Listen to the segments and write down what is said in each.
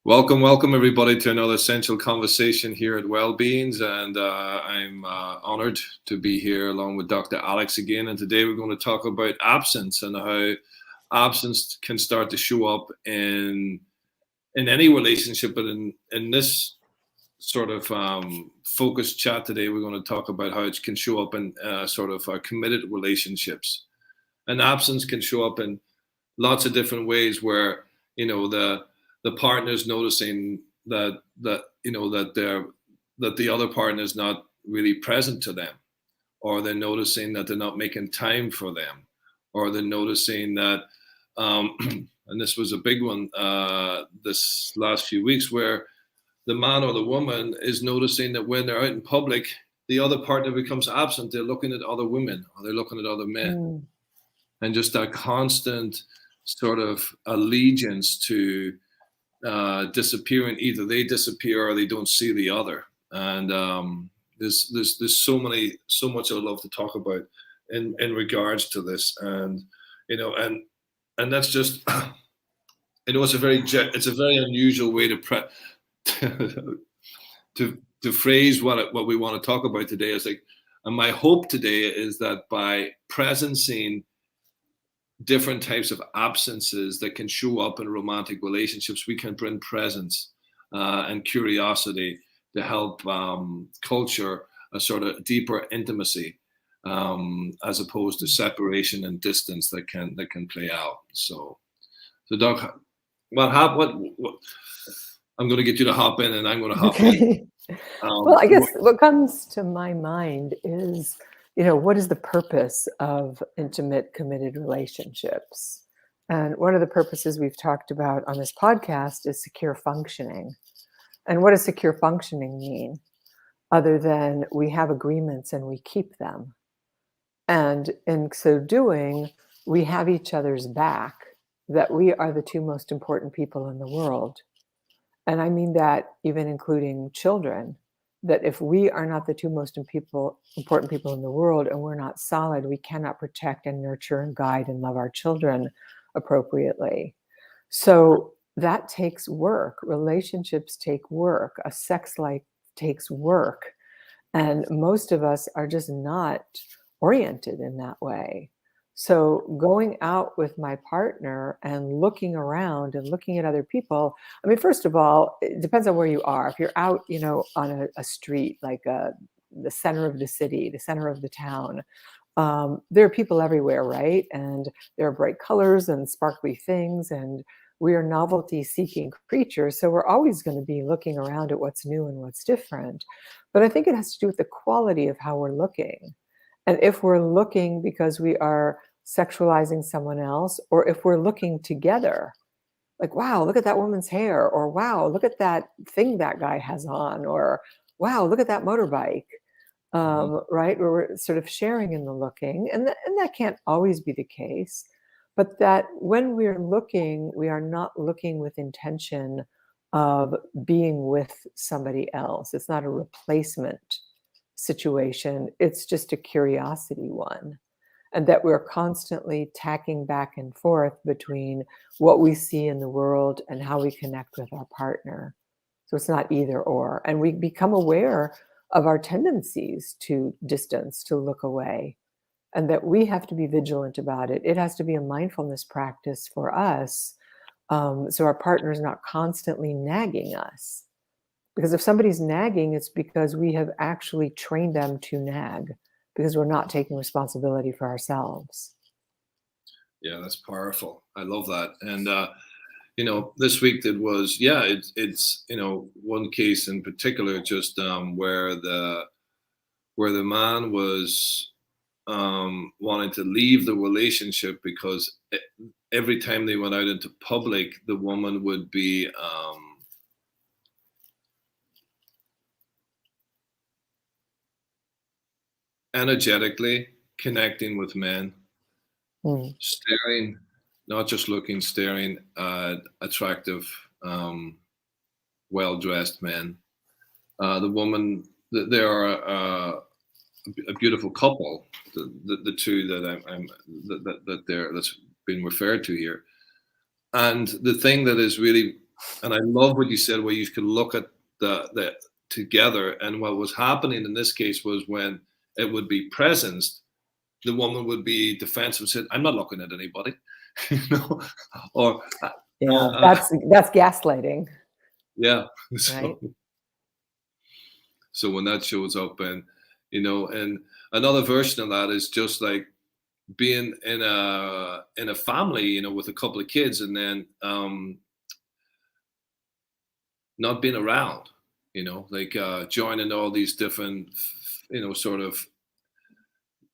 Welcome everybody to another essential conversation here at Wellbeings, and I'm honored to be here along with Dr. Alex again. And today we're going to talk about absence and how absence can start to show up in any relationship. But in this sort of focused chat today, we're going to talk about how it can show up in sort of committed relationships. And absence can show up in lots of different ways, where the partner's noticing that the other partner is not really present to them, or they're noticing that they're not making time for them, or they're noticing that, and this was a big one this last few weeks, where the man or the woman is noticing that when they're out in public, the other partner becomes absent. They're looking at other women, or they're looking at other men, and just that constant sort of allegiance to disappearing. Either they disappear or they don't see the other. And there's so much I would love to talk about in regards to this. And and that's just it's a very unusual way to phrase what we want to talk about today. Is like, and my hope today is that by presencing different types of absences that can show up in romantic relationships, we can bring presence and curiosity to help culture a sort of deeper intimacy, as opposed to separation and distance that can play out. So Doc, what I'm going to get you to hop in, and I'm going to hop in. Well, I guess what comes to my mind is, what is the purpose of intimate, committed relationships? And one of the purposes we've talked about on this podcast is secure functioning. And what does secure functioning mean? Other than we have agreements and we keep them. And in so doing, we have each other's back, that we are the two most important people in the world. And I mean that even including children. That if we are not the two most important people in the world, and we're not solid, we cannot protect and nurture and guide and love our children appropriately. So that takes work. Relationships take work. A sex life takes work. And most of us are just not oriented in that way. So going out with my partner and looking around and looking at other people, I mean, first of all, it depends on where you are. If you're out, on a street, like the center of the city, the center of the town, there are people everywhere, right? And there are bright colors and sparkly things, and we are novelty-seeking creatures. So we're always going to be looking around at what's new and what's different. But I think it has to do with the quality of how we're looking. And if we're looking because we are sexualizing someone else, or if we're looking together, like, wow, look at that woman's hair, or wow, look at that thing that guy has on, or wow, look at that motorbike, right? Where we're sort of sharing in the looking. And that can't always be the case, but that when we're looking, we are not looking with intention of being with somebody else. It's not a replacement situation. It's just a curiosity one. And that we're constantly tacking back and forth between what we see in the world and how we connect with our partner. So it's not either or. And we become aware of our tendencies to distance, to look away, and that we have to be vigilant about it. It has to be a mindfulness practice for us, so our partner is not constantly nagging us. Because if somebody's nagging, it's because we have actually trained them to nag, because we're not taking responsibility for ourselves. Yeah, that's powerful. I love that. And this week it was, it's one case in particular, just where the man was wanting to leave the relationship because every time they went out into public, the woman would be energetically connecting with men, staring, not just looking, staring at attractive, well-dressed men. The woman, they are a beautiful couple, the two that's been referred to here. And the thing that is really And I love what you said, where you could look at the together. And what was happening in this case was when it would be presence, the woman would be defensive and said, "I'm not looking at anybody," you know, or Yeah, that's gaslighting, yeah. right? So when that shows up, and and another version of that is just like being in a family, with a couple of kids, and then not being around, like joining all these different, sort of,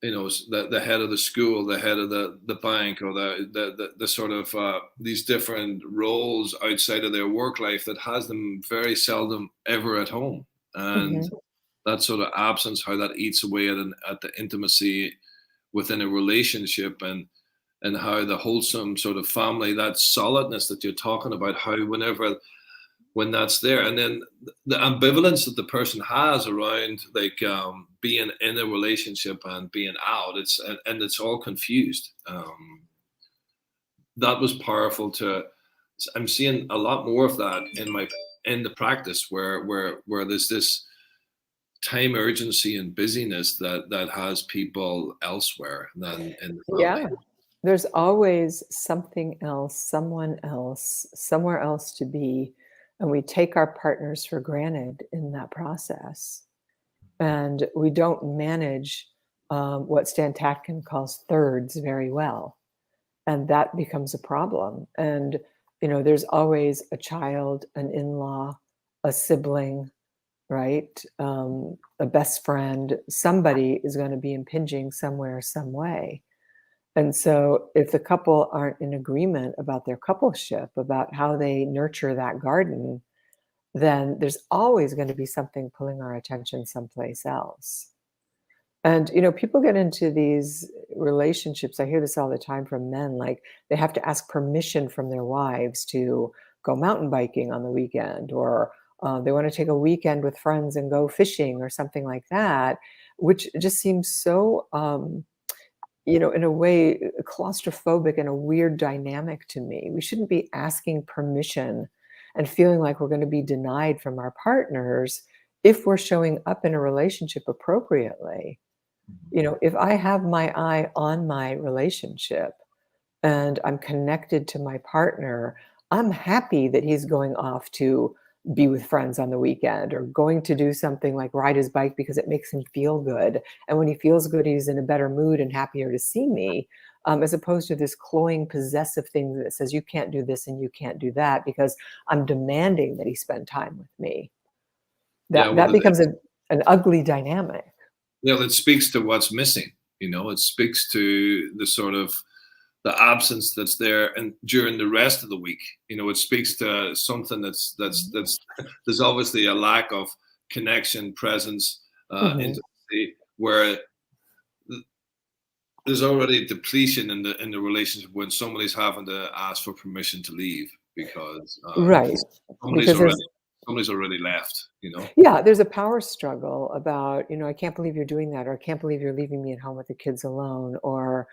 the head of the school, the head of the bank, or the sort of these different roles outside of their work life that has them very seldom ever at home. And Mhm. that sort of absence, how that eats away at the intimacy within a relationship, and how the wholesome sort of family, that solidness that you're talking about, how when that's there, and then the ambivalence that the person has around, like, being in a relationship and being out, it's all confused. That was powerful to I'm seeing a lot more of that in the practice, where there's this time urgency and busyness that has people elsewhere than in the family. Yeah. There's always something else, someone else, somewhere else to be, and we take our partners for granted in that process. And we don't manage what Stan Tatkin calls thirds very well. And that becomes a problem. And, there's always a child, an in-law, a sibling, right? A best friend. Somebody is going to be impinging somewhere, some way. And so if the couple aren't in agreement about their coupleship, about how they nurture that garden, then there's always going to be something pulling our attention someplace else. And, people get into these relationships. I hear this all the time from men, like they have to ask permission from their wives to go mountain biking on the weekend, or they want to take a weekend with friends and go fishing or something like that, which just seems so, in a way, claustrophobic and a weird dynamic to me. We shouldn't be asking permission and feeling like we're going to be denied from our partners if we're showing up in a relationship appropriately. If I have my eye on my relationship and I'm connected to my partner, I'm happy that he's going off to be with friends on the weekend, or going to do something like ride his bike because it makes him feel good. And when he feels good, he's in a better mood and happier to see me, as opposed to this cloying, possessive thing that says, you can't do this and you can't do that because I'm demanding that he spend time with me. Yeah, That, well, that becomes an ugly dynamic. it speaks to what's missing. It speaks to the sort of the absence that's there, and during the rest of the week, it speaks to something that's there's obviously a lack of connection, presence, Mhm. intimacy, where there's already depletion in the relationship when somebody's having to ask for permission to leave because Right. somebody's Because already there's somebody's already left. Yeah, there's a power struggle about, I can't believe you're doing that, or I can't believe you're leaving me at home with the kids alone, or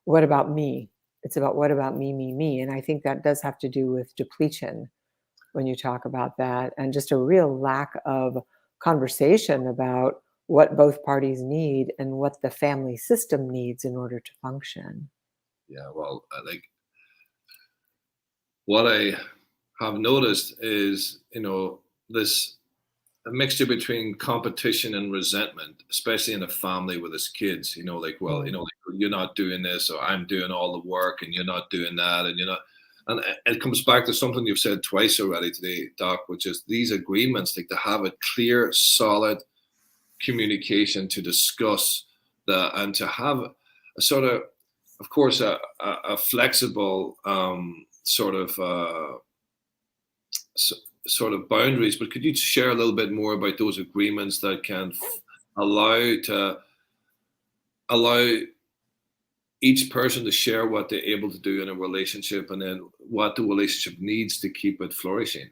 what about me? It's about what about me, me, me. And I think that does have to do with depletion when you talk about that, and just a real lack of conversation about what both parties need and what the family system needs in order to function. Yeah, well, like what I have noticed is, this a mixture between competition and resentment, especially in a family with its kids. Like, well, Mm. like, you're not doing this, or I'm doing all the work, and you're not doing that, and And it comes back to something you've said twice already today, Doc, which is these agreements, like to have a clear, solid communication to discuss and to have a sort of course, a flexible sort of. Sort of boundaries, but could you share a little bit more about those agreements that can allow each person to share what they're able to do in a relationship, and then what the relationship needs to keep it flourishing?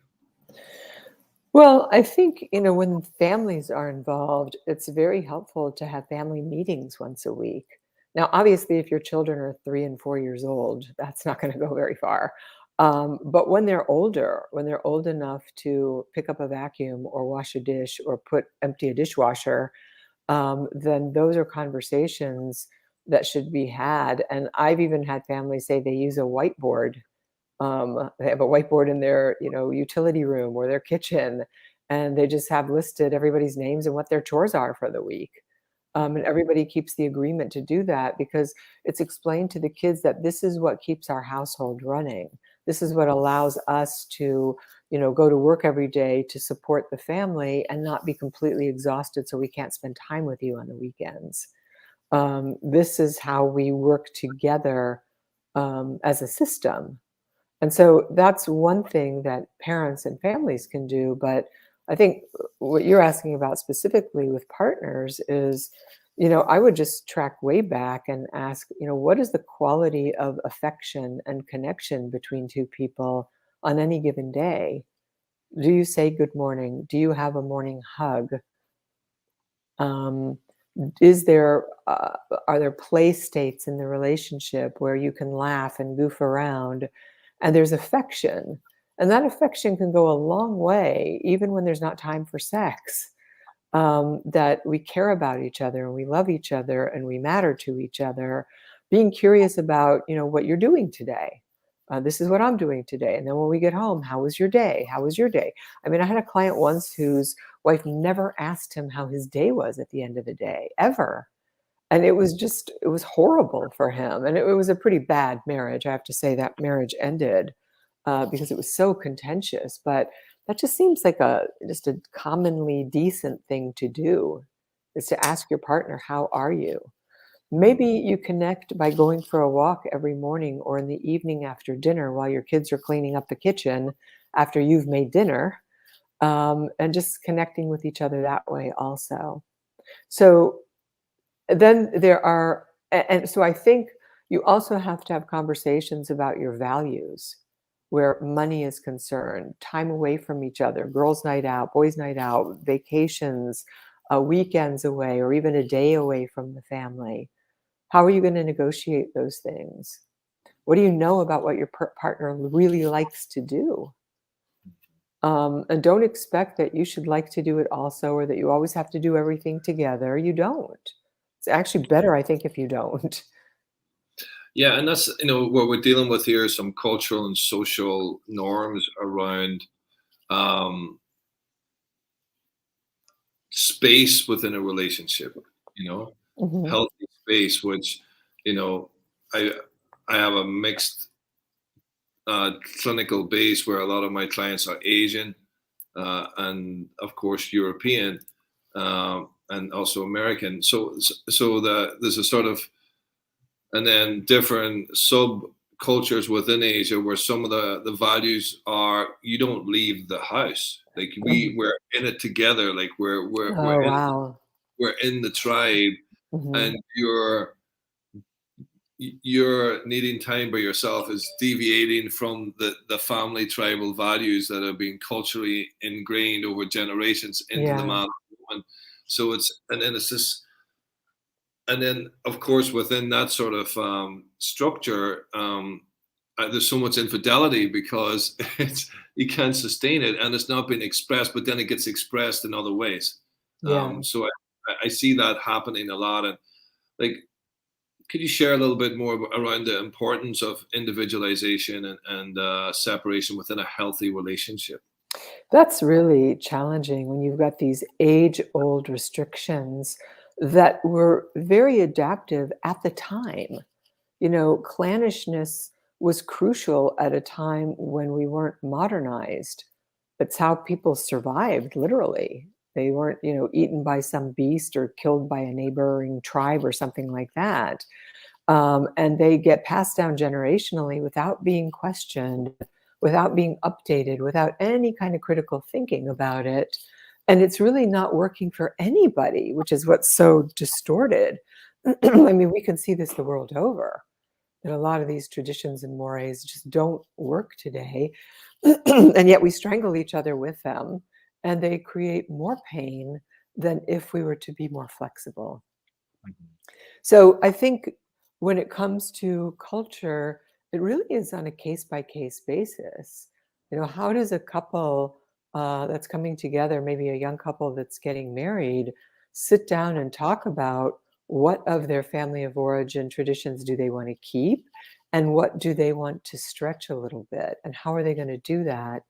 Well, I think, when families are involved, it's very helpful to have family meetings once a week. Now, obviously, if your children are 3 and 4 years old, that's not going to go very far. But when they're older, when they're old enough to pick up a vacuum or wash a dish or empty a dishwasher, then those are conversations that should be had. And I've even had families say they use a whiteboard. They have a whiteboard in their, utility room or their kitchen, and they just have listed everybody's names and what their chores are for the week. And everybody keeps the agreement to do that because it's explained to the kids that this is what keeps our household running. This is what allows us to, go to work every day to support the family and not be completely exhausted so we can't spend time with you on the weekends. This is how we work together as a system. And so that's one thing that parents and families can do. But I think what you're asking about specifically with partners is, I would just track way back and ask, what is the quality of affection and connection between two people on any given day? Do you say good morning? Do you have a morning hug? Um, are there play states in the relationship where you can laugh and goof around and there's affection? And that affection can go a long way, even when there's not time for sex. That we care about each other and we love each other and we matter to each other. Being curious about, what you're doing today. This is what I'm doing today. And then when we get home, how was your day? How was your day? I mean, I had a client once whose wife never asked him how his day was at the end of the day, ever. And it was horrible for him. And it was a pretty bad marriage. I have to say that marriage ended because it was so contentious. But that just seems like just a commonly decent thing to do, is to ask your partner, how are you? Maybe you connect by going for a walk every morning or in the evening after dinner while your kids are cleaning up the kitchen after you've made dinner, and just connecting with each other that way also. So then and so I think you also have to have conversations about your values where money is concerned, time away from each other, girls' night out, boys' night out, vacations, weekends away, or even a day away from the family. How are you going to negotiate those things? What do you know about what your partner really likes to do? And don't expect that you should like to do it also, or that you always have to do everything together. You don't. It's actually better, I think, if you don't. Yeah, and that's what we're dealing with here is some cultural and social norms around space within a relationship. Mhm. Healthy space, which I have a mixed clinical base where a lot of my clients are Asian and of course European and also American. So there's a sort of, and then different subcultures within Asia where some of the values are you don't leave the house. Like we're in it together. Like Oh, wow. we're in the tribe, Mhm. and you're needing time by yourself is deviating from the family tribal values that have been culturally ingrained over generations into the Yeah. man and woman. So it's this, and then of course within that sort of structure, there's so much infidelity because you can't sustain it and it's not being expressed, but then it gets expressed in other ways. Yeah. So I see that happening a lot, and like, could you share a little bit more around the importance of individualization and separation within a healthy relationship? That's really challenging when you've got these age-old restrictions that were very adaptive at the time. Clannishness was crucial at a time when we weren't modernized. It's how people survived, literally. They weren't, eaten by some beast or killed by a neighboring tribe or something like that. And they get passed down generationally without being questioned, without being updated, without any kind of critical thinking about it. And it's really not working for anybody, which is what's so distorted. I mean, we can see this the world over. And a lot of these traditions and mores just don't work today. And yet we strangle each other with them, and they create more pain than if we were to be more flexible. So I think when it comes to culture it really is on a case-by-case basis. How does a couple that's coming together, maybe a young couple that's getting married, sit down and talk about what of their family of origin traditions do they want to keep and what do they want to stretch a little bit? And how are they going to do that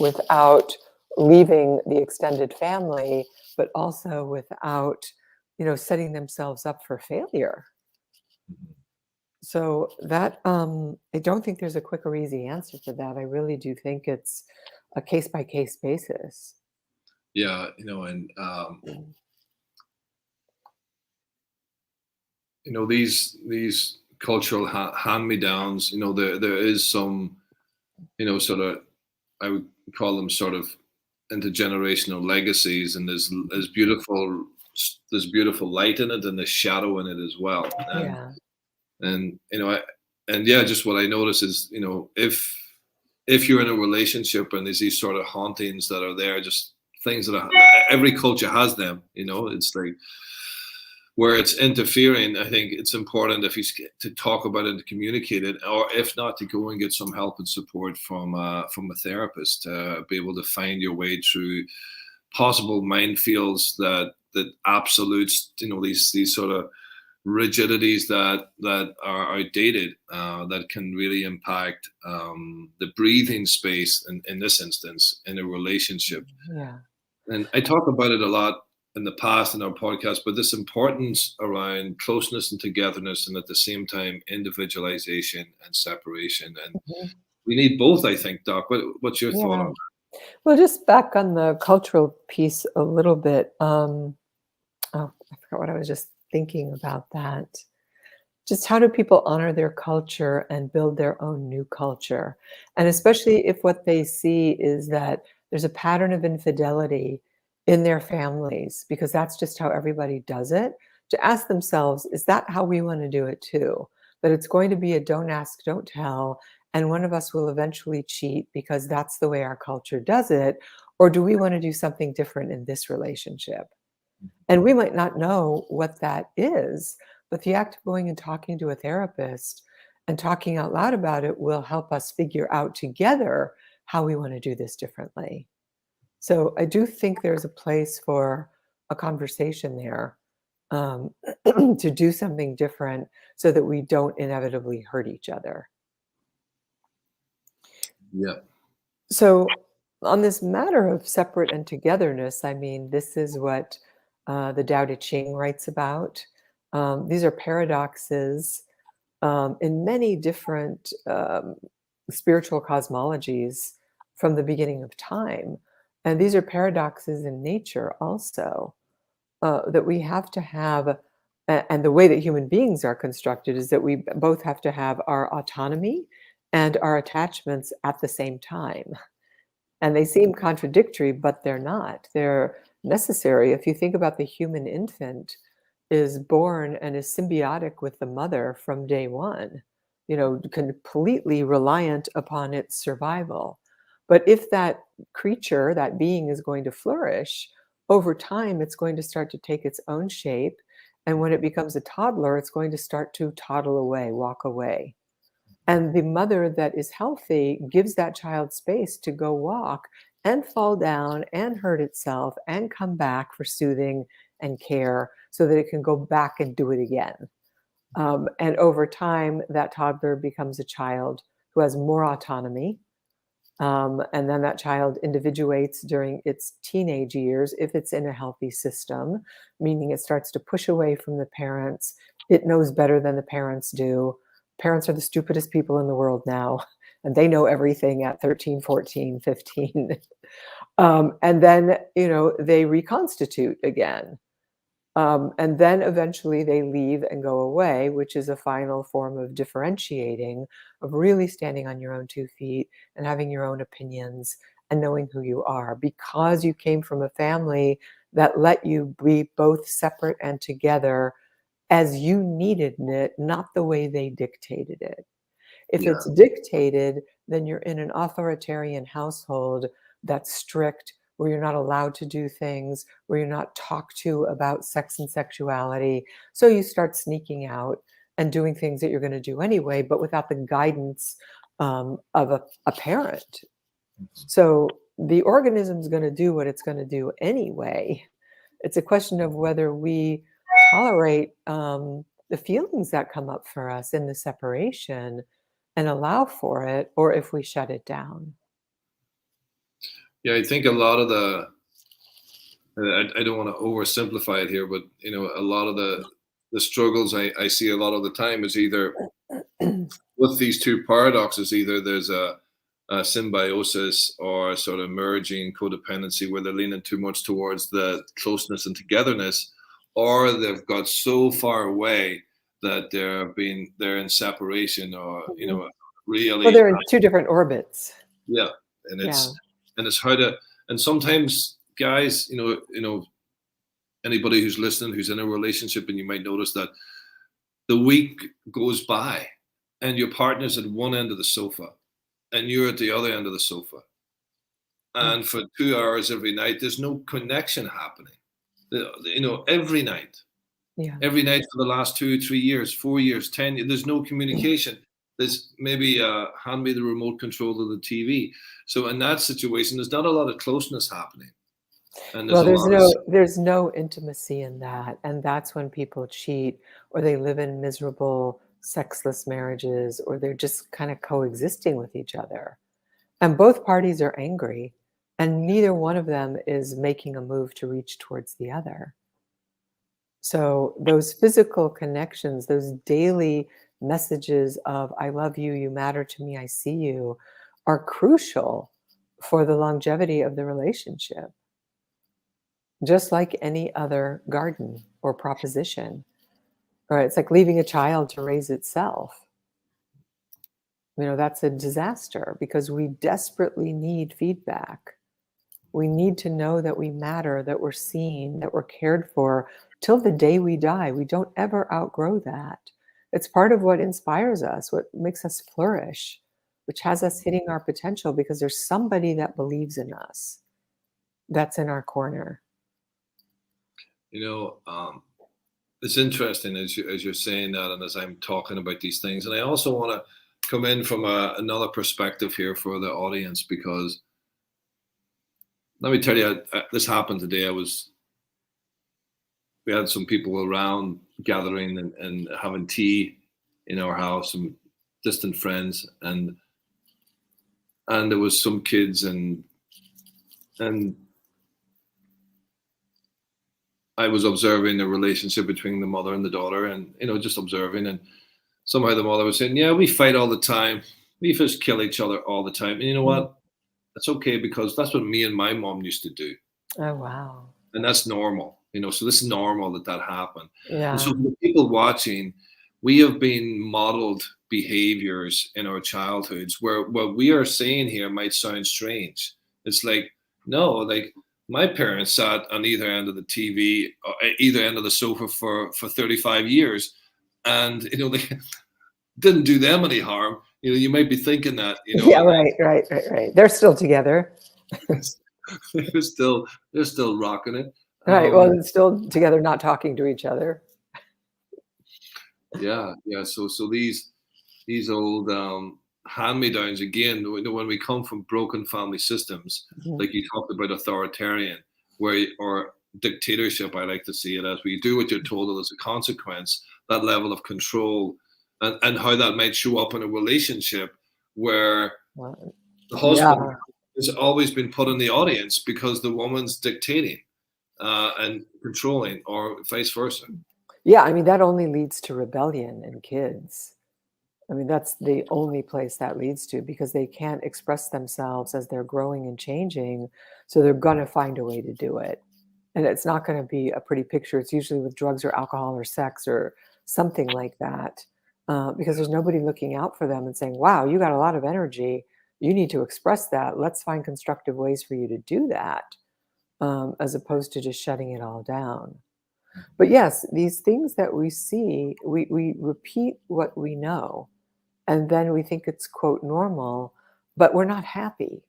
without leaving the extended family, but also without, setting themselves up for failure? So that I don't think there's a quick or easy answer for that. I really do think it's a case by case basis. Yeah, and these cultural hand-me-downs. There is some, sort of, I would call them sort of intergenerational legacies, and there's beautiful light in it, and there's shadow in it as well. Yeah. And yeah, just what I notice is, if you're in a relationship and there's these sort of hauntings that are there, just things that every culture has them, it's like where it's interfering. I think it's important to talk about it and to communicate it, or if not, to go and get some help and support from a therapist to be able to find your way through possible minefields that absolutes, these sort of rigidities that are outdated, that can really impact the breathing space in this instance in a relationship. Yeah. And I talk about it a lot in the past in our podcast, but this importance around closeness and togetherness, and at the same time individualization and separation. And we need both, I think. Doc, what's your thought on that? Well, just back on the cultural piece a little bit. I forgot what I was just thinking about that. Just how do people honor their culture and build their own new culture? And especially if what they see is that there's a pattern of infidelity in their families, because that's just how everybody does it, to ask themselves, is that how we want to do it too? That it's going to be a don't ask, don't tell, and one of us will eventually cheat because that's the way our culture does it? Or do we want to do something different in this relationship? And we might not know what that is, but the act of going and talking to a therapist and talking out loud about it will help us figure out together how we want to do this differently. So I do think there's a place for a conversation there, to do something different so that we don't inevitably hurt each other. Yeah. So on this matter of separate and togetherness, I mean, this is what the Tao Te Ching writes about. These are paradoxes in many different spiritual cosmologies from the beginning of time. And these are paradoxes in nature also, that we have to have, and the way that human beings are constructed is that we both have to have our autonomy and our attachments at the same time. And they seem contradictory, but they're not. They're necessary. If you think about the human infant is born and is symbiotic with the mother from day one, completely reliant upon its survival. But if that creature, that being is going to flourish, over time, it's going to start to take its own shape. And when it becomes a toddler, it's going to start to toddle away, walk away. And the mother that is healthy gives that child space to go walk and fall down and hurt itself and come back for soothing and care so that it can go back and do it again. And over time, that toddler becomes a child who has more autonomy. And then that child individuates during its teenage years if it's in a healthy system, meaning it starts to push away from the parents. It knows better than the parents do. Parents are the stupidest people in the world now, and they know everything at 13, 14, 15. And then, they reconstitute again. And then eventually they leave and go away, which is a final form of differentiating, of really standing on your own 2 feet and having your own opinions and knowing who you are, because you came from a family that let you be both separate and together as you needed it, not the way they dictated it. If it's dictated, then you're in an authoritarian household that's strict, where you're not allowed to do things, where you're not talked to about sex and sexuality. So you start sneaking out. and doing things that you're going to do anyway, but without the guidance of a parent. So the organism's going to do what it's going to do anyway. It's a question of whether we tolerate the feelings that come up for us in the separation and allow for it, or if we shut it down. Yeah, I think a lot of the, I don't want to oversimplify it here, but a lot of the struggles I see a lot of the time is either with these two paradoxes, either there's a symbiosis or sort of merging codependency where they're leaning too much towards the closeness and togetherness, or they've got so far away that they're in separation, or really. Well, they're in two different orbits. Yeah, and it's how to, and sometimes guys, anybody who's listening who's in a relationship, and you might notice that the week goes by and your partner's at one end of the sofa and you're at the other end of the sofa, and for 2 hours every night there's no connection happening, every night. Yeah. Every night for the last 2 or 3 years, 4 years, 10 years, there's no communication. There's maybe hand me the remote control of the TV. So in that situation, there's not a lot of closeness happening. And there's no intimacy in that. And that's when people cheat, or they live in miserable, sexless marriages, or they're just kind of coexisting with each other. And both parties are angry, and neither one of them is making a move to reach towards the other. So those physical connections, those daily messages of I love you, you matter to me, I see you, are crucial for the longevity of the relationship. Just like any other garden or proposition. Right? It's like leaving a child to raise itself. That's a disaster, because we desperately need feedback. We need to know that we matter, that we're seen, that we're cared for till the day we die. We don't ever outgrow that. It's part of what inspires us, what makes us flourish, which has us hitting our potential, because there's somebody that believes in us that's in our corner. It's interesting as you're saying that, and as I'm talking about these things, and I also want to come in from another perspective here for the audience, because let me tell you, this happened today. We had some people around gathering and having tea in our house, some distant friends, and there was some kids, and I was observing the relationship between the mother and the daughter, and just observing, and somehow the mother was saying, yeah, we fight all the time, we just kill each other all the time, and you know what, that's okay, because that's what me and my mom used to do. Oh, wow. And that's normal, so this is normal that happened. Yeah. And so for people watching, we have been modeled behaviors in our childhoods where what we are saying here might sound strange. It's like, no, like my parents sat on either end of the TV, or either end of the sofa for 35 years, and they didn't do them any harm. You might be thinking that. Yeah, right. They're still together. they're still rocking it. Right. Well, it's still together, not talking to each other. Yeah. So these old hand-me-downs, again, when we come from broken family systems, like you talked about authoritarian, or dictatorship, I like to see it as, where you do what you're told, and as a consequence, that level of control, and how that might show up in a relationship where the husband has always been put in the audience because the woman's dictating and controlling, or vice versa. Yeah, I mean, that only leads to rebellion in kids. I mean, that's the only place that leads to, because they can't express themselves as they're growing and changing. So they're going to find a way to do it. And it's not going to be a pretty picture. It's usually with drugs or alcohol or sex or something like that, because there's nobody looking out for them and saying, wow, you got a lot of energy. You need to express that. Let's find constructive ways for you to do that, as opposed to just shutting it all down. But yes, these things that we see, we repeat what we know, and then we think it's, quote, normal, but we're not happy.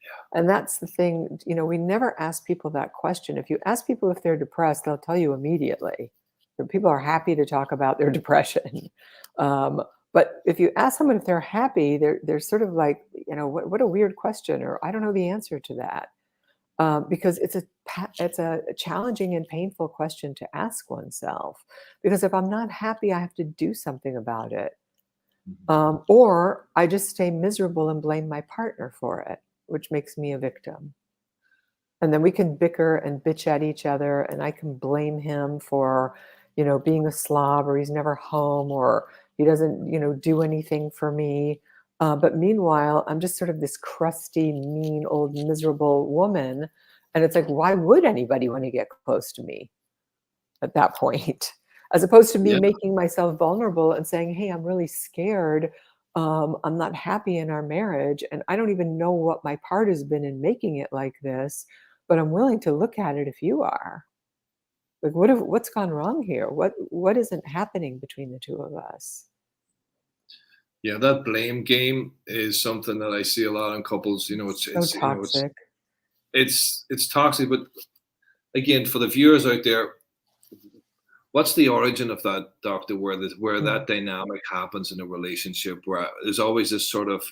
Yeah. And that's the thing, we never ask people that question. If you ask people if they're depressed, they'll tell you immediately. People are happy to talk about their depression. But if you ask someone if they're happy, they're sort of like, what a weird question, or I don't know the answer to that. Because it's a challenging and painful question to ask oneself. Because if I'm not happy, I have to do something about it. Or I just stay miserable and blame my partner for it, which makes me a victim. And then we can bicker and bitch at each other, and I can blame him for, being a slob, or he's never home, or he doesn't, do anything for me. But meanwhile, I'm just sort of this crusty, mean, old, miserable woman. And it's like, why would anybody want to get close to me at that point? As opposed to me making myself vulnerable and saying, hey, I'm really scared. I'm not happy in our marriage. And I don't even know what my part has been in making it like this, but I'm willing to look at it if you are. Like, what's gone wrong here? What isn't happening between the two of us? Yeah, that blame game is something that I see a lot in couples. So toxic. It's toxic. But again, for the viewers out there, what's the origin of that, doctor, where that dynamic happens in a relationship, where there's always this sort of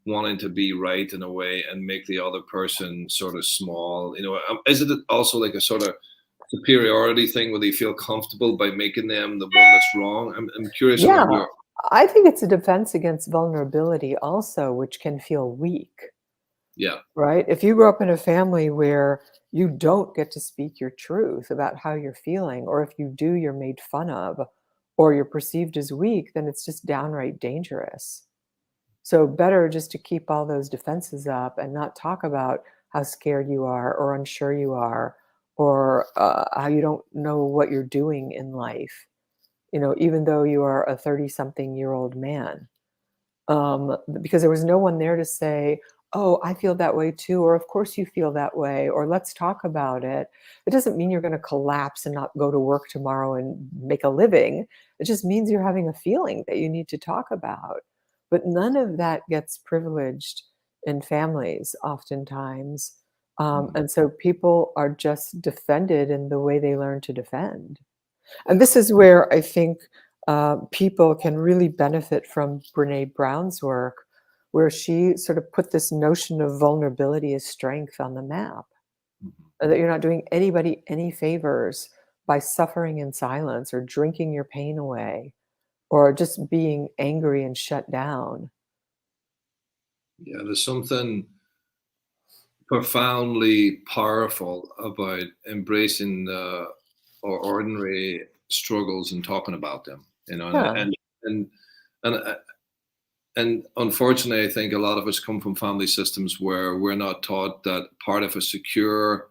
wanting to be right in a way and make the other person sort of small? Is it also like a sort of superiority thing where they feel comfortable by making them the one that's wrong? I'm curious about your. I think it's a defense against vulnerability also, which can feel weak. Yeah. Right? If you grow up in a family where you don't get to speak your truth about how you're feeling, or if you do, you're made fun of, or you're perceived as weak, then it's just downright dangerous. So better just to keep all those defenses up and not talk about how scared you are, or unsure you are, or how you don't know what you're doing in life, even though you are a 30-something-year-old man. Because there was no one there to say, oh, I feel that way too, or of course you feel that way, or let's talk about it. It doesn't mean you're going to collapse and not go to work tomorrow and make a living. It just means you're having a feeling that you need to talk about. But none of that gets privileged in families oftentimes. And so people are just defended in the way they learn to defend. And this is where I think people can really benefit from Brene Brown's work, where she sort of put this notion of vulnerability as strength on the map. That you're not doing anybody any favors by suffering in silence, or drinking your pain away, or just being angry and shut down. Yeah, there's something profoundly powerful about embracing our ordinary struggles and talking about them. And unfortunately, I think a lot of us come from family systems where we're not taught that part of a secure,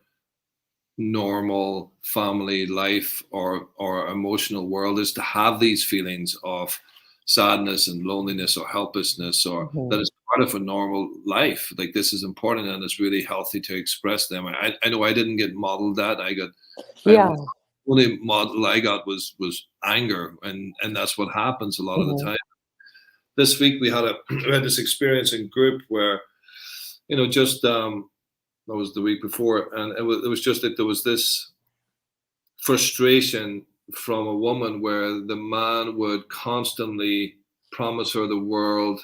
normal family life or emotional world is to have these feelings of sadness and loneliness or helplessness, or that is part of a normal life. Like, this is important, and it's really healthy to express them. I know I didn't get modeled that. The only model I got was anger, and that's what happens a lot of the time. This week we had this experience in group where, that was the week before, and it was just that there was this frustration from a woman where the man would constantly promise her the world,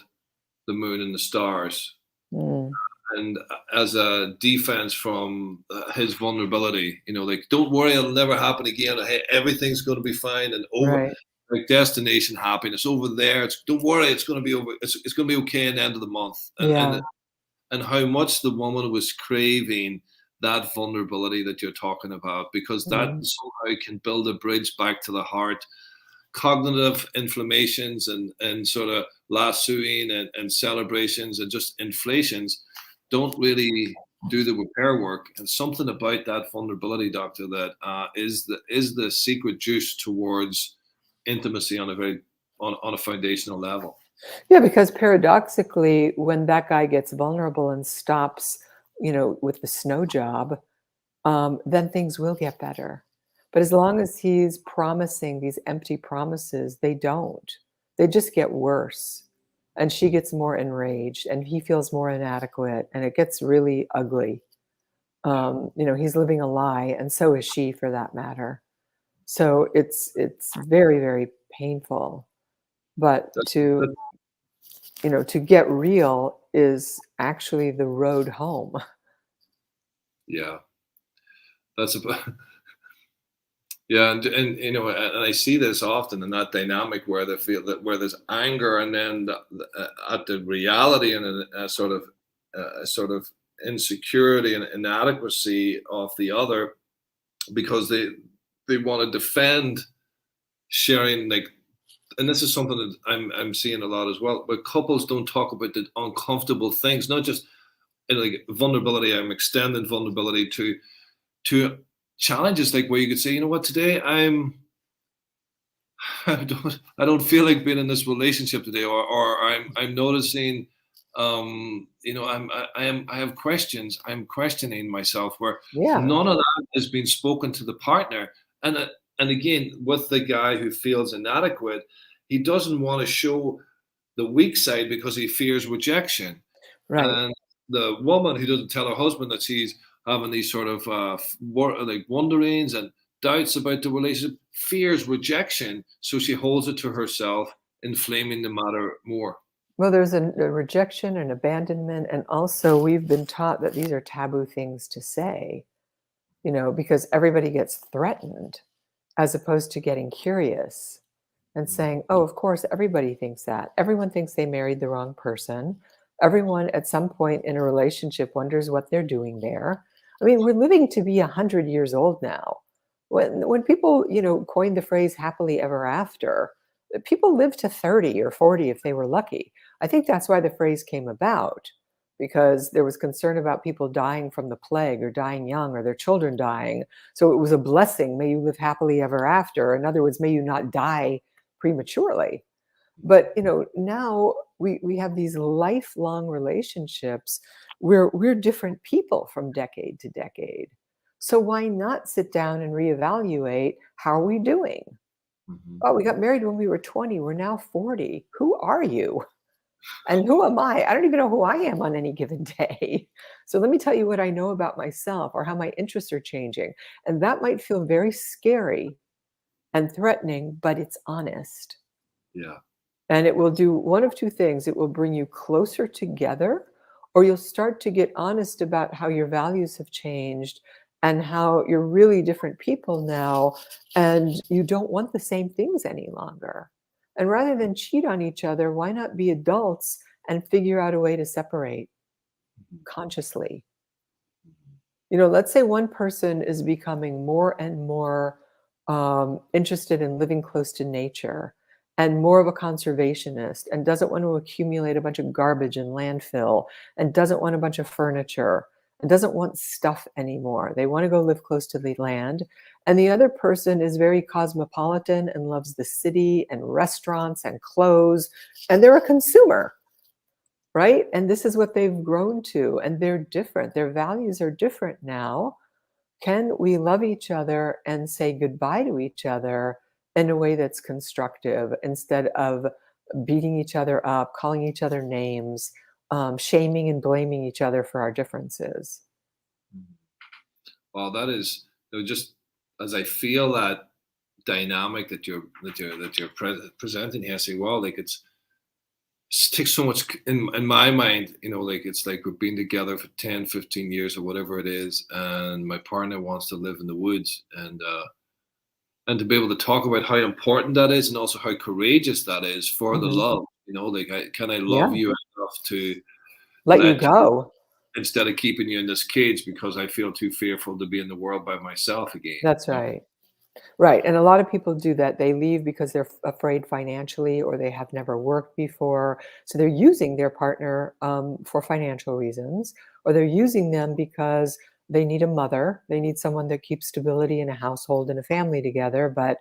the moon, and the stars. And as a defense from his vulnerability, like, don't worry, it'll never happen again. Hey, everything's going to be fine, and over. Like, destination happiness over there. Don't worry, it's going to be over. It's going to be okay at the end of the month. And how much the woman was craving that vulnerability that you're talking about, because that somehow can build a bridge back to the heart. Cognitive inflammations and sort of lassoing and celebrations and just inflations don't really do the repair work. And something about that vulnerability, doctor, that is the secret juice towards intimacy on a foundational level. Yeah, because paradoxically, when that guy gets vulnerable and stops, with the snow job, then things will get better. But as long as he's promising these empty promises, they don't. They just get worse. And she gets more enraged, and he feels more inadequate, and it gets really ugly. He's living a lie, and so is she, for that matter. So it's very, very painful. But That, to, that, to get real is actually the road home. yeah, that's about. Yeah, and and I see this often in that dynamic where they feel that where there's anger, and then at the reality and a sort of insecurity and inadequacy of the other, because they want to defend sharing, like, and this is something that I'm seeing a lot as well, but couples don't talk about the uncomfortable things, not just like vulnerability. I'm extending vulnerability to challenges, like where you could say, you know what, today I don't feel like being in this relationship today, or I'm noticing, I have questions. I'm questioning myself, where Yeah, none of that has been spoken to the partner. And again, with the guy who feels inadequate, he doesn't want to show the weak side because he fears rejection. right. And the woman who doesn't tell her husband that she's having these sort of like wonderings and doubts about the relationship, fears rejection, so she holds it to herself, inflaming the matter more. Well, there's a rejection and abandonment, and also we've been taught that these are taboo things to say, because everybody gets threatened as opposed to getting curious and saying, oh, of course, everybody thinks that. Everyone thinks they married the wrong person. Everyone at some point in a relationship wonders what they're doing there. I mean, we're living to be 100 years old now. When people, coined the phrase happily ever after, people lived to 30 or 40 if they were lucky. I think that's why the phrase came about, because there was concern about people dying from the plague or dying young or their children dying. So it was a blessing. May you live happily ever after. In other words, may you not die prematurely. But now we have these lifelong relationships where we're different people from decade to decade. So why not sit down and reevaluate, how are we doing? Mhm. Oh, we got married when we were 20. We're now 40. Who are you? And who am I? I don't even know who I am on any given day. So let me tell you what I know about myself or how my interests are changing. And that might feel very scary and threatening, but it's honest. Yeah. And it will do one of two things. It will bring you closer together, or you'll start to get honest about how your values have changed and how you're really different people now, and you don't want the same things any longer. And rather than cheat on each other, why not be adults and figure out a way to separate Mhm. consciously? Let's say one person is becoming more and more interested in living close to nature and more of a conservationist and doesn't want to accumulate a bunch of garbage in landfill and doesn't want a bunch of furniture and doesn't want stuff anymore. They want to go live close to the land. And the other person is very cosmopolitan and loves the city and restaurants and clothes, and they're a consumer. Right? And this is what they've grown to, and they're different. Their values are different now. Can we love each other and say goodbye to each other in a way that's constructive instead of beating each other up, calling each other names, shaming and blaming each other for our differences? Mhm. Well, that is, just as I feel that dynamic that you're presenting here, say, well, like it takes so much in my mind, like it's like we've been together for 10, 15 years or whatever it is, and my partner wants to live in the woods, and to be able to talk about how important that is, and also how courageous that is for the Hmm. love. Like, can I love Yeah, you enough to let you let you, go. instead of keeping you in this cage because I feel too fearful to be in the world by myself again. That's right. Right, and a lot of people do that. They leave because they're afraid financially or they have never worked before. So they're using their partner for financial reasons, or they're using them because they need a mother. They need someone that keeps stability in a household and a family together, but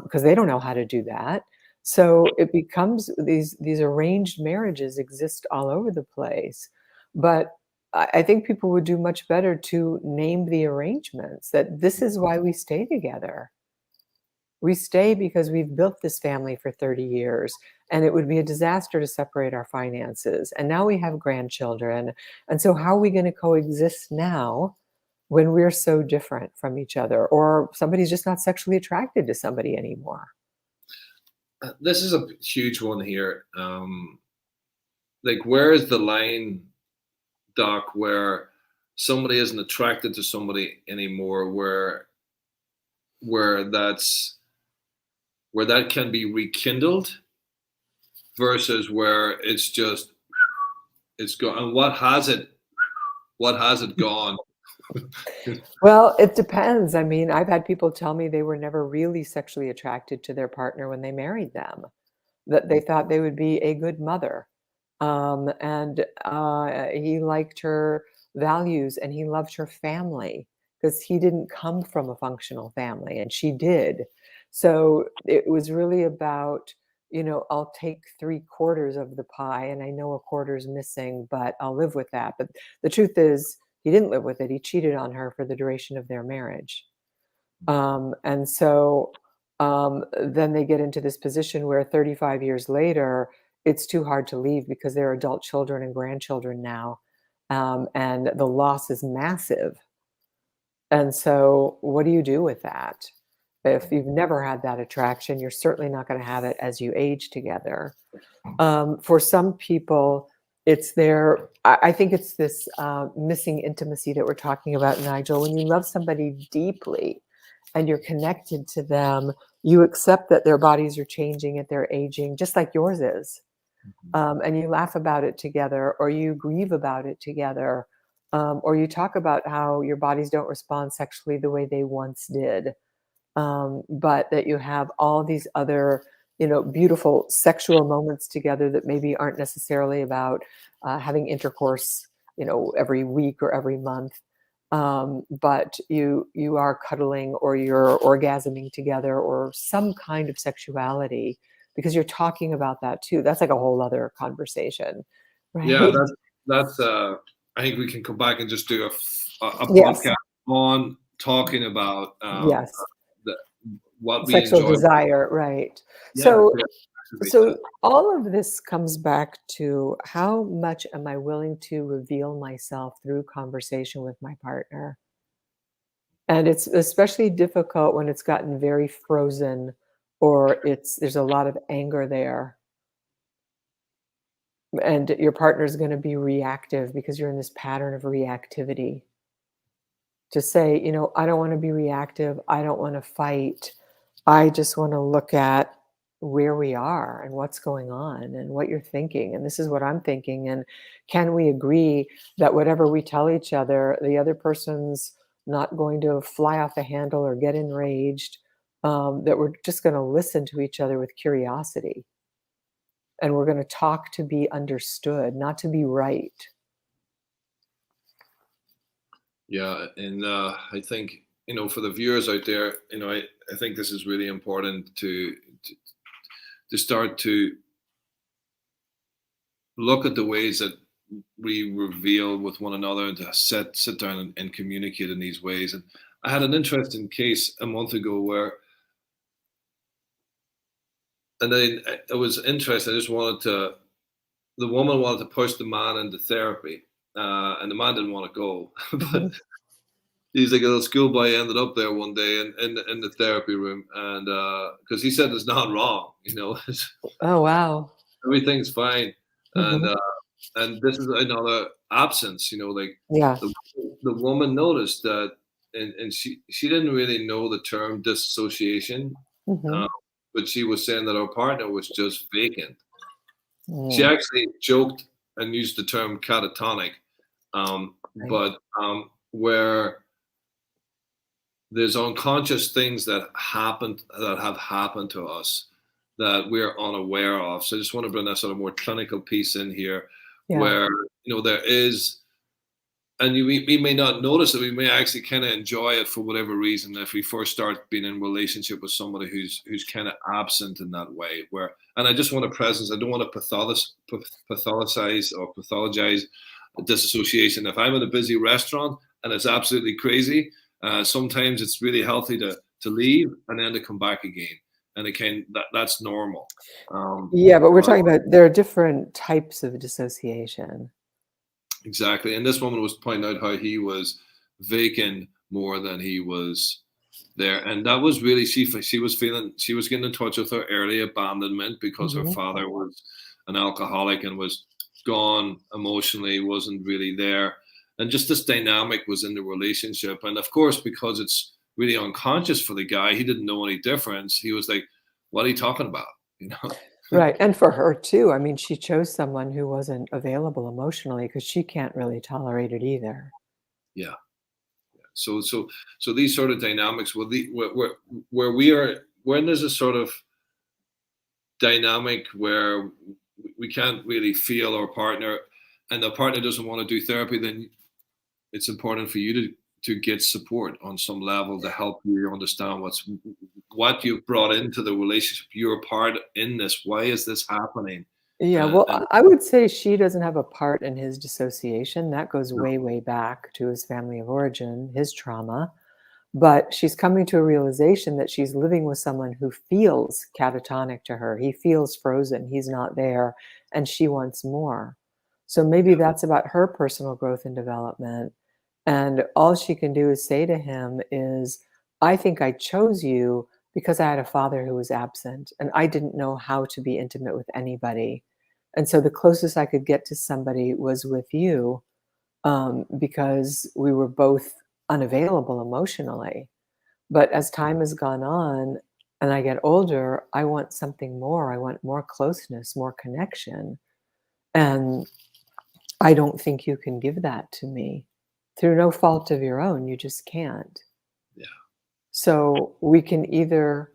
because they don't know how to do that. So it becomes these arranged marriages exist all over the place. But I think people would do much better to name the arrangements, that this is why we stay together. We stay because we've built this family for 30 years, and it would be a disaster to separate our finances. And now we have grandchildren. And so, how are we going to coexist now when we're so different from each other, or somebody's just not sexually attracted to somebody anymore? This is a huge one here. Like, where is the line, Doc, where somebody isn't attracted to somebody anymore, where that can be rekindled versus where it's gone? And what has it gone? Well, it depends. I mean, I've had people tell me they were never really sexually attracted to their partner when they married them, that they thought they would be a good mother. And he liked her values and he loved her family because he didn't come from a functional family and she did. So it was really about, I'll take 3/4 of the pie and I know a quarter's missing, but I'll live with that. But the truth is, he didn't live with it. He cheated on her for the duration of their marriage. And so then they get into this position where 35 years later, it's too hard to leave because they're adult children and grandchildren now. And the loss is massive. And so what do you do with that? If you've never had that attraction, you're certainly not going to have it as you age together. For some people, I think it's this missing intimacy that we're talking about, Nigel. When you love somebody deeply and you're connected to them, you accept that their bodies are changing, that they're aging, just like yours is. And you laugh about it together, or you grieve about it together, or you talk about how your bodies don't respond sexually the way they once did, but that you have all these other, beautiful sexual moments together that maybe aren't necessarily about having intercourse, every week or every month. But you are cuddling or you're orgasming together or some kind of sexuality because you're talking about that too. That's like a whole other conversation, right? Yeah, that's. I think we can come back and just do a Yes. podcast on talking about Yes. what we Sexual enjoy. desire, right? Yeah, So all of this comes back to how much am I willing to reveal myself through conversation with my partner? And it's especially difficult when it's gotten very frozen or there's a lot of anger there. And your partner's going to be reactive because you're in this pattern of reactivity. To say, I don't want to be reactive. I don't want to fight. I just want to look at where we are and what's going on and what you're thinking. And this is what I'm thinking. And can we agree that whatever we tell each other, the other person's not going to fly off the handle or get enraged, that we're just going to listen to each other with curiosity. And we're going to talk to be understood, not to be right. Yeah, and I think for the viewers out there, I think this is really important to start to look at the ways that we reveal with one another and to sit down and communicate in these ways. And I had an interesting case a month ago where, and then it was interesting. The woman wanted to push the man into therapy, and the man didn't want to go, but he's like a little schoolboy. Ended up there one day in the therapy room, and because he said there's nothing wrong, Oh, wow. everything's fine, and this is another absence, Yeah. the woman noticed that, and she didn't really know the term dissociation, but she was saying that her partner was just vacant. She actually joked and used the term catatonic, but where there's unconscious things that have happened to us that we're unaware of. So I just want to bring that sort of more clinical piece in here, where there is, and we may not notice it. We may actually kind of enjoy it for whatever reason. If we first start being in relationship with somebody who's kind of absent in that way, and I just want a presence. I don't want to pathologize or pathologize disassociation. If I'm in a busy restaurant and it's absolutely crazy, sometimes it's really healthy to leave and then to come back again. And again, that's normal. Yeah, but we're talking about there are different types of dissociation. Exactly. And this woman was pointing out how he was vacant more than he was there. And that was really, she was feeling, she was getting in touch with her early abandonment because her father was an alcoholic and was gone emotionally, wasn't really there. And just this dynamic was in the relationship. And of course, because it's really unconscious for the guy, he didn't know any difference. He was like, what are you talking about? You know? Right. And for her too. I mean, she chose someone who wasn't available emotionally because she can't really tolerate it either. Yeah. So these sort of dynamics, where we are, when there's a sort of dynamic where we can't really feel our partner, and the partner doesn't want to do therapy, then it's important for you to get support on some level to help you understand what you've brought into the relationship. You're a part in this. Why is this happening? Yeah, well, I would say she doesn't have a part in his dissociation. That goes No. way, way back to his family of origin, his trauma. But she's coming to a realization that she's living with someone who feels catatonic to her. He feels frozen. He's not there, and she wants more. So maybe that's about her personal growth and development. And all she can do is say to him is, I think I chose you because I had a father who was absent and I didn't know how to be intimate with anybody. And so the closest I could get to somebody was with you, because we were both unavailable emotionally. But as time has gone on and I get older, I want something more. I want more closeness, more connection. And I don't think you can give that to me through no fault of your own. You just can't. Yeah. So we can either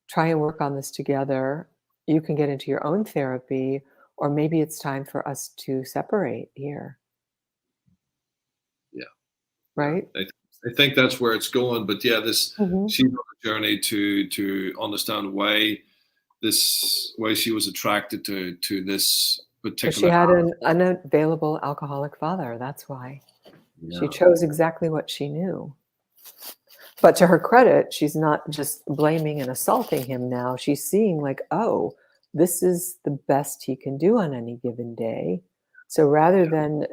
try and work on this together. You can get into your own therapy, or maybe it's time for us to separate here. Yeah. Right? I think that's where it's going. But yeah, she's on a journey to understand why she was attracted to this particular. She had an unavailable alcoholic father. That's why. Yeah. She chose exactly what she knew. But to her credit, she's not just blaming and assaulting him now. She's seeing like, oh, this is the best he can do on any given day. So rather than,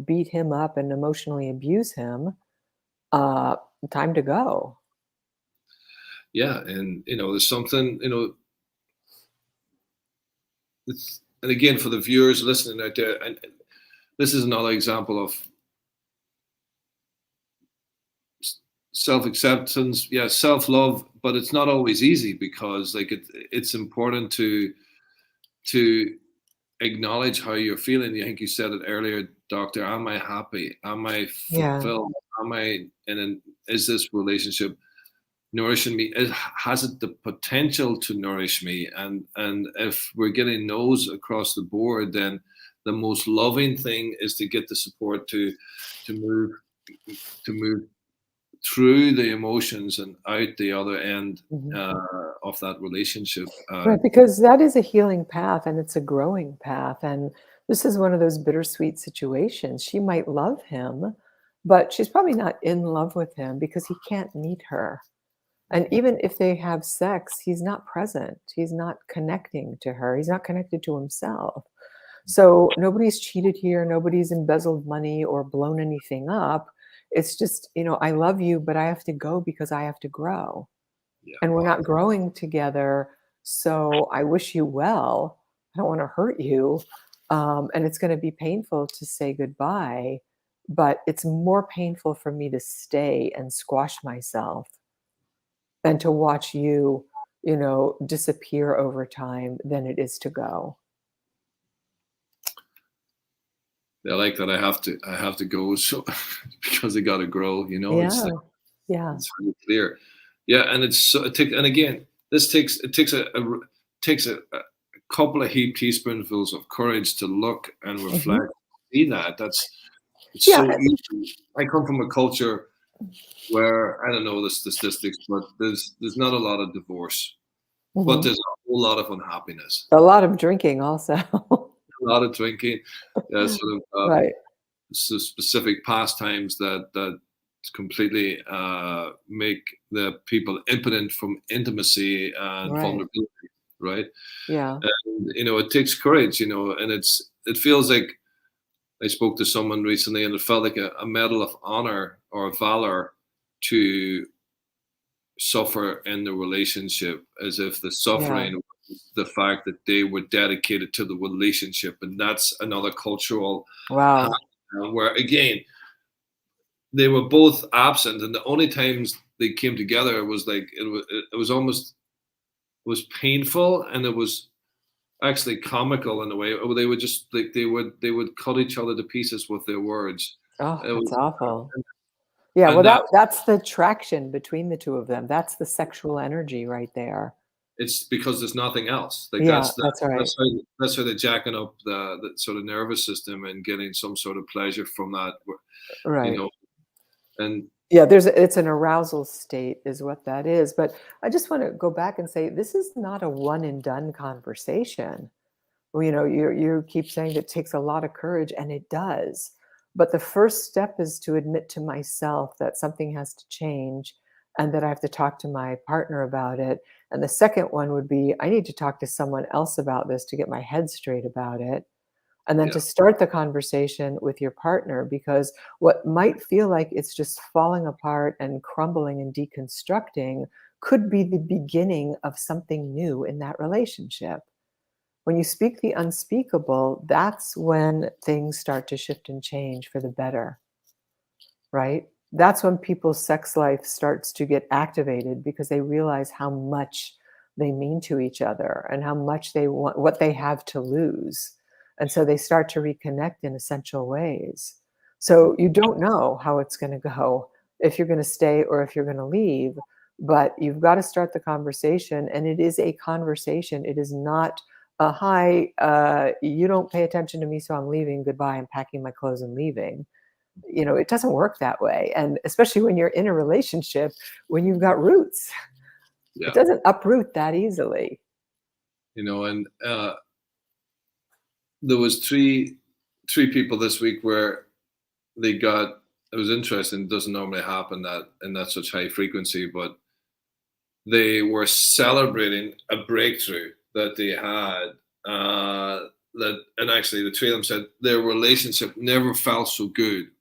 beat him up and emotionally abuse him, time to go. Yeah. And, there's something, and again, for the viewers listening out there, and this is another example of self-acceptance, self-love, but it's not always easy because it's important to acknowledge how you're feeling. I think you said it earlier, Doctor. Am I happy? Am I fulfilled? Yeah. Is this relationship nourishing me? Has it the potential to nourish me? And if we're getting no's across the board, then the most loving thing is to get the support to move through the emotions and out the other end of that relationship. Right, because that is a healing path and it's a growing path. And this is one of those bittersweet situations. She might love him, but she's probably not in love with him because he can't meet her. And even if they have sex, he's not present. He's not connecting to her. He's not connected to himself. So nobody's cheated here. Nobody's embezzled money or blown anything up. It's just, I love you, but I have to go because I have to grow. Yeah. And we're not growing together. So I wish you well. I don't want to hurt you. And it's going to be painful to say goodbye, but it's more painful for me to stay and squash myself than to watch you, disappear over time than it is to go. I like that. I have to go, so because I got to grow. Yeah. It's really clear. Yeah, and and again, this takes a couple of teaspoonfuls of courage to look and reflect. See that so easy. I come from a culture where I don't know the statistics, but there's not a lot of divorce, but there's a whole lot of unhappiness. A lot of drinking, also. A lot of drinking, right. So specific pastimes that completely make the people impotent from intimacy and vulnerability, right? Yeah. And it takes courage, and it feels like I spoke to someone recently, and it felt like a medal of honor or valor to suffer in the relationship, as if the suffering was the fact that they were dedicated to the relationship. And that's another cultural Wow. where, again, they were both absent, and the only times they came together was like it was almost, it was painful, and it was actually comical in a way. They would just like they would cut each other to pieces with their words. Oh, It that's was, awful. Yeah, well, and that that's the traction between the two of them. That's the sexual energy right there. it's because there's nothing else. Like Yeah, that's right. that's how they're jacking up the sort of nervous system and getting some sort of pleasure from that. You Right. know, and Yeah, it's an arousal state is what that is. But I just want to go back and say this is not a one and done conversation. Well, you keep saying it takes a lot of courage, and it does. But the first step is to admit to myself that something has to change and that I have to talk to my partner about it. And the second one would be I need to talk to someone else about this to get my head straight about it. And then yeah, to start the conversation with your partner, because what might feel like it's just falling apart and crumbling and deconstructing could be the beginning of something new in that relationship. When you speak the unspeakable, that's when things start to shift and change for the better, right? That's when people's sex life starts to get activated because they realize how much they mean to each other and how much they want, what they have to lose. And so they start to reconnect in essential ways. So you don't know how it's going to go, if you're going to stay or if you're going to leave, but you've got to start the conversation. And it is a conversation. It is not a hi, you don't pay attention to me, so I'm leaving. Goodbye. I'm packing my clothes and leaving. It doesn't work that way. And especially when you're in a relationship, when you've got roots, yeah. it doesn't uproot that easily. And there was three people this week where they got. It was interesting. It doesn't normally happen that in that such high frequency, but they were celebrating a breakthrough that they had. And actually, the three of them said their relationship never felt so good.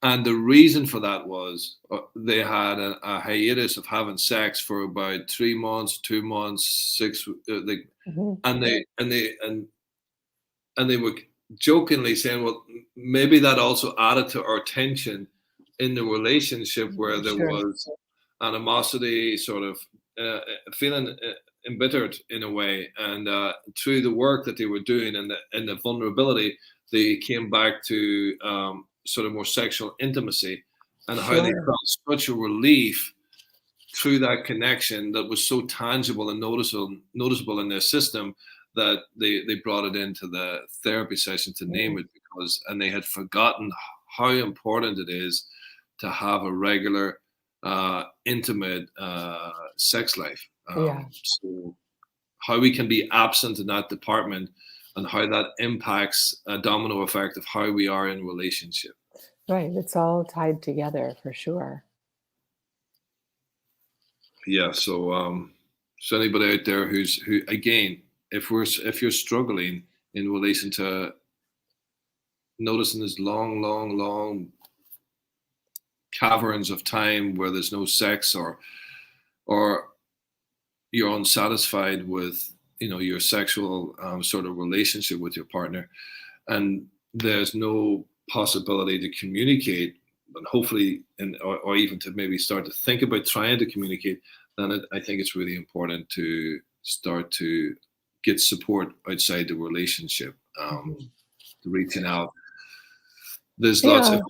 And the reason for that was they had a hiatus of having sex for about 3 months, 2 months, Mhm. and they were jokingly saying, well, maybe that also added to our tension in the relationship where there Sure. was animosity, sort of feeling embittered in a way. And through the work that they were doing and the vulnerability, they came back to sort of more sexual intimacy, and how they Sure. felt such a relief through that connection that was so tangible and noticeable in their system that they brought it into the therapy session to name it, and they had forgotten how important it is to have a regular intimate sex life. Yeah. So how we can be absent in that department and how that impacts a domino effect of how we are in relationship. Right. It's all tied together for sure. Yeah. So anybody out there who again, if you're struggling in relation to noticing this long caverns of time where there's no sex, or you're unsatisfied with your sexual sort of relationship with your partner, and there's no possibility to communicate, and hopefully, or even to maybe start to think about trying to communicate, then I think it's really important to start to get support outside the relationship, Mhm. reaching out. There's lots Yeah.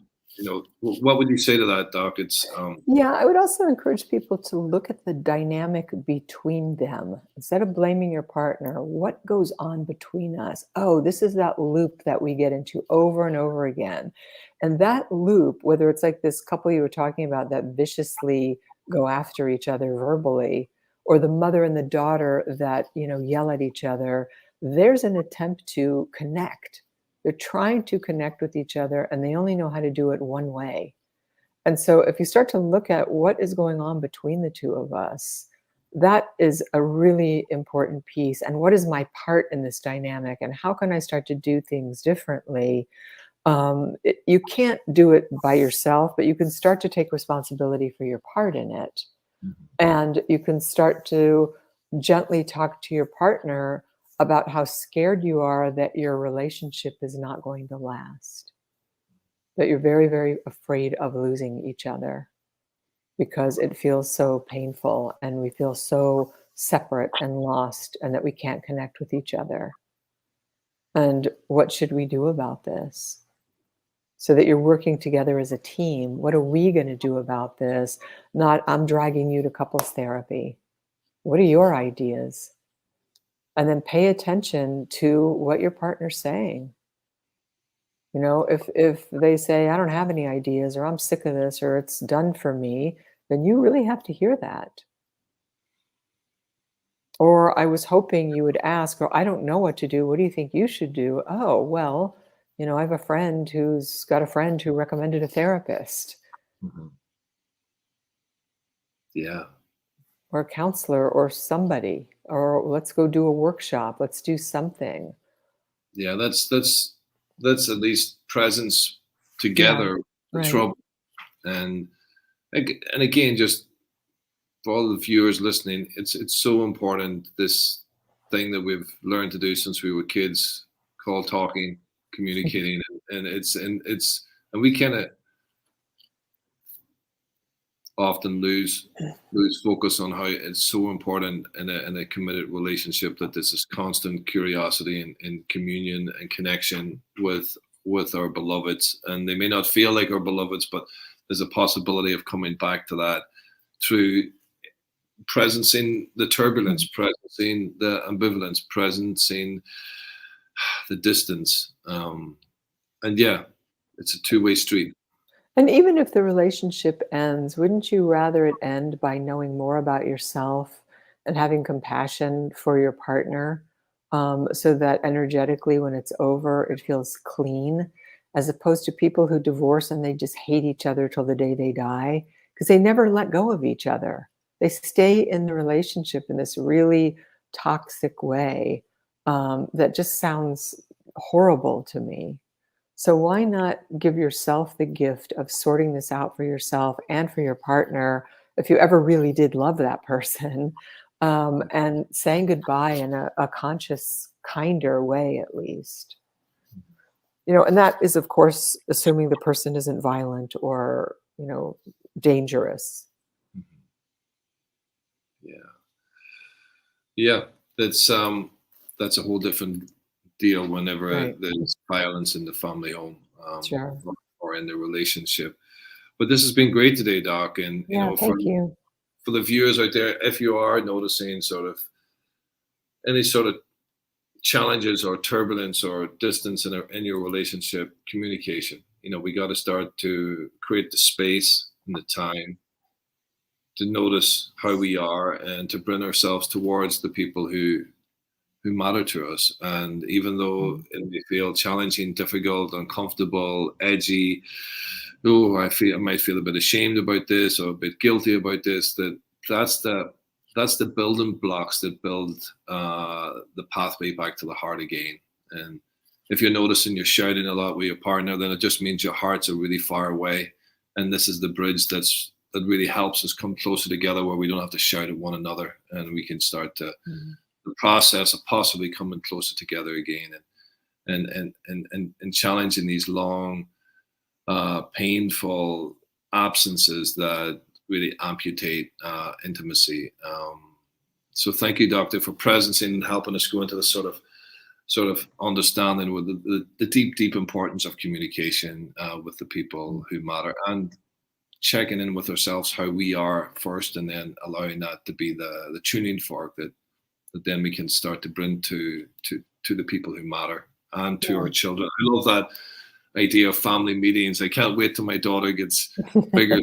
of, what would you say to that, Doc? It's Yeah, I would also encourage people to look at the dynamic between them. Instead of blaming your partner, what goes on between us? Oh, this is that loop that we get into over and over again. And that loop, whether it's like this couple you were talking about that viciously go after each other verbally, or the mother and the daughter that, yell at each other, there's an attempt to connect. They're trying to connect with each other, and they only know how to do it one way. And so if you start to look at what is going on between the two of us, that is a really important piece. And what is my part in this dynamic? And how can I start to do things differently? You can't do it by yourself, but you can start to take responsibility for your part in it. And you can start to gently talk to your partner about how scared you are that your relationship is not going to last, that you're very, very afraid of losing each other because it feels so painful and we feel so separate and lost and that we can't connect with each other. And what should we do about this? So that you're working together as a team. What are we going to do about this? Not, I'm dragging you to couples therapy. What are your ideas? And then pay attention to what your partner's saying. You know, if they say, I don't have any ideas, or I'm sick of this, or it's done for me, then you really have to hear that. Or I was hoping you would ask, or I don't know what to do. What do you think you should do? Oh, well, you know, I have a friend who's got a friend who recommended a therapist. Yeah. Or a counselor or somebody, or let's go do a workshop. Let's do something. Yeah, that's at least presence together, the right. trouble. And again, just for all the viewers listening, it's so important, this thing that we've learned to do since we were kids, called talking, communicating, and we kind of often lose focus on how it's so important in a committed relationship that there's this constant curiosity and communion and connection with our beloveds. And they may not feel like our beloveds, but there's a possibility of coming back to that through presencing the turbulence, presencing the ambivalence, presencing the distance. And yeah, it's a two-way street. And even if the relationship ends, wouldn't you rather it end by knowing more about yourself and having compassion for your partner, so that energetically, when it's over, it feels clean, as opposed to people who divorce and they just hate each other till the day they die because they never let go of each other. They stay in the relationship in this really toxic way, that just sounds horrible to me. So why not give yourself the gift of sorting this out for yourself and for your partner, if you ever really did love that person, and saying goodbye in a conscious, kinder way, at least. You know, and that is, of course, assuming the person isn't violent or, you know, dangerous. Yeah, that's a whole different deal whenever Right. there's violence in the family home, Sure. or in the relationship. But this has been great today, Doc. And you Yeah, know, thank you. for the viewers out there, if you are noticing sort of any sort of challenges or turbulence or distance in your relationship, communication. You know, we got to start to create the space and the time to notice how we are and to bring ourselves towards the people who matter to us. And even though it may feel challenging, difficult, uncomfortable, edgy, oh, I might feel a bit ashamed about this or a bit guilty about this, that's the building blocks that build the pathway back to the heart again. And if you're noticing you're shouting a lot with your partner, then it just means your hearts are really far away. And this is the bridge that really helps us come closer together, where we don't have to shout at one another, and we can start to the process of possibly coming closer together again, and challenging these long, painful absences that really amputate intimacy. So thank you, Doctor, for presencing and helping us go into the sort of understanding with the deep importance of communication with the people who matter, and checking in with ourselves how we are first, and then allowing that to be the tuning fork that then we can start to bring to the people who matter, and to our children. I love that idea of family meetings. I can't wait till my daughter gets bigger.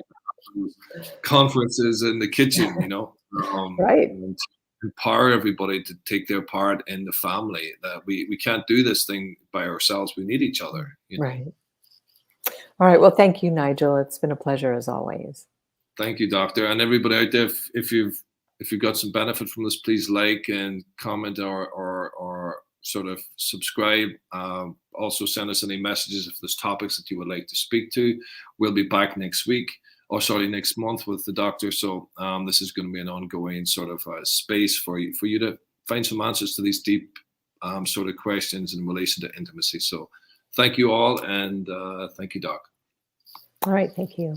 Conferences in the kitchen, you know, Right. and empower everybody to take their part in the family. That we can't do this thing by ourselves. We need each other. You know? Right. All right. Well, thank you, Nigel. It's been a pleasure as always. Thank you, Doctor, and everybody out there. If you've got some benefit from this, please like and comment or sort of subscribe. Also send us any messages if there's topics that you would like to speak to. We'll be back next week, or sorry, next month with the doctor. So this is going to be an ongoing sort of space for you to find some answers to these deep sort of questions in relation to intimacy. So thank you all, and thank you, Doc. All right, thank you.